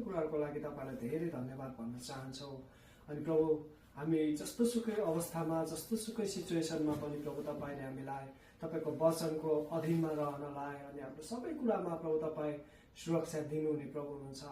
सबै कुराहरूको लागि तपाईँलाई धेरै धन्यवाद भन्न चाहन्छौँ। अनि प्रभु हामी जस्तोसुकै अवस्थामा जस्तोसुकै सिचुएसनमा पनि प्रभु तपाईँले हामीलाई तपाईँको वचनको अधीनमा रहनलाई अनि हाम्रो सबै कुरामा प्रभु तपाईँ सुरक्षा दिनुहुने प्रभु हुनुहुन्छ।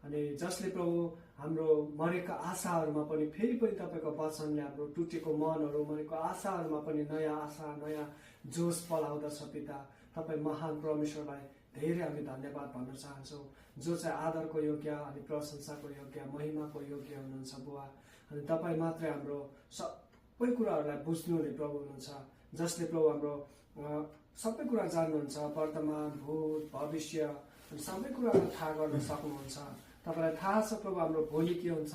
अनि जसले प्रभु हाम्रो मरेका आशाहरूमा पनि फेरि पनि तपाईँको वचनले हाम्रो टुटेको मनहरू मरेको आशाहरूमा पनि नयाँ आशा नयाँ जोस पलाउँदछ पिता। तपाईँ महान परमेश्वरलाई धेरै हामी धन्यवाद भन्न चाहन्छौँ, जो चाहिँ आदरको योग्य अनि प्रशंसाको योग्य महिमाको योग्य हुनुहुन्छ बुवा। अनि तपाईँ मात्रै हाम्रो सबै कुराहरूलाई बुझ्नुहुने प्रभु हुनुहुन्छ, जसले प्रभु हाम्रो सबै कुरा जान्नुहुन्छ, वर्तमान भूत भविष्य अनि सबै कुरालाई थाहा गर्न सक्नुहुन्छ। तपाईँलाई थाहा छ प्रभु हाम्रो भोलि के हुन्छ,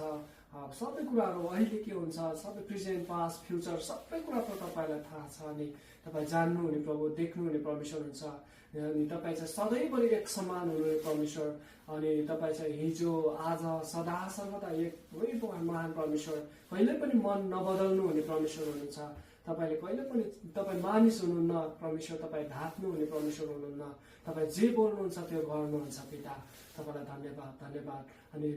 सबै कुराहरू अहिले के हुन्छ, सबै प्रेजेन्ट पास्ट फ्युचर सबै कुरा तपाईँलाई थाहा छ। अनि तपाईँ जान्नुहुने प्रभु देख्नुहुने परमेश्वर हुन्छ। अनि तपाईँ चाहिँ सधैँभरि एक समान हुनुहुने परमेश्वर। अनि तपाईँ चाहिँ हिजो आज सदा सर्वदा एक महान परमेश्वर, कहिल्यै पनि मन नबदल्नु हुने परमेश्वर हुनुहुन्छ। तपाईँले कहिले पनि तपाईँ मानिस हुनुहुन्न परमेश्वर, तपाईँ ढाक्नु हुने परमेश्वर हुनुहुन्न। तपाईँ जे बोल्नुहुन्छ त्यो गर्नुहुन्छ पिता। तपाईँलाई धन्यवाद धन्यवाद। अनि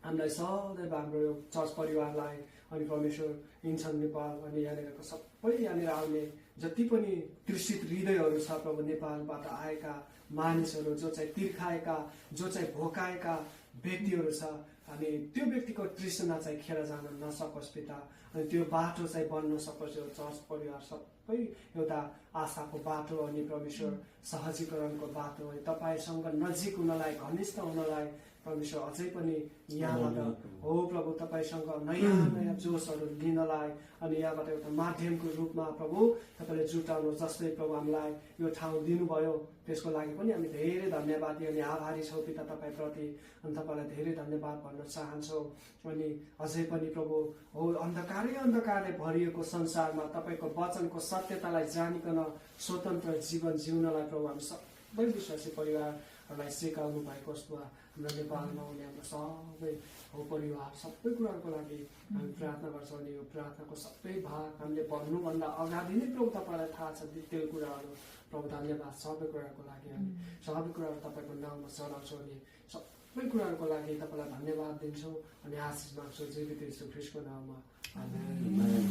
हामीलाई सदैव हाम्रो यो चर्च परिवारलाई अनि परमेश्वर इन्सन नेपाल अनि यहाँनिरको सबै यहाँनिर आउने जति पनि तृषित हृदयहरू छ प्रभु, नेपालबाट आएका मानिसहरू जो चाहिँ तिर्खाएका, जो चाहिँ भोकाएका व्यक्तिहरू छ, अनि त्यो व्यक्तिको तृष्णा चाहिँ खेर जान नसकोस् पिता। अनि त्यो बाटो चाहिँ बन्न सकोस्, यो चर्च परिवार सबै एउटा आशाको बाटो अनि परमेश्वर सहजीकरणको बाटो अनि तपाईँसँग नजिक हुनलाई घनिष्ठ हुनलाई परमेश्वर अझै पनि यहाँबाट हो प्रभु तपाईँसँग नयाँ नयाँ जोसहरू लिनलाई अनि यहाँबाट एउटा माध्यमको रूपमा प्रभु तपाईँले जुटाउनु, जसले प्रभु हामीलाई यो ठाउँ दिनुभयो त्यसको लागि पनि हामी धेरै धन्यवादी अनि आभारी छौँ पिता तपाईँप्रति। अनि तपाईँलाई धेरै धन्यवाद भन्न चाहन्छौँ। अनि अझै पनि प्रभु हो अन्धकारले भरिएको संसारमा तपाईँको वचनको सत्यतालाई जानिकन स्वतन्त्र जीवन जिउनलाई प्रभु हामी सबै विश्वासी परिवारहरूलाई सिकाउनु भएको बुवा। हाम्रो नेपालमा हुने हाम्रो सबै हो परिवार सबै कुराहरूको लागि हामी प्रार्थना गर्छौँ। अनि यो प्रार्थनाको सबै भाग हामीले भन्नुभन्दा अगाडि नै प्रभु तपाईँलाई थाहा छ त्यो कुराहरू प्रभु। धन्यवाद सबै कुराहरूको लागि, हामी सबै कुराहरू तपाईँको नाममा चढाउँछौँ अनि सबै कुराहरूको लागि तपाईँलाई धन्यवाद दिन्छौँ अनि आशिष माग्छौँ जीवित येशू ख्रीष्टको नाममा। आमेन।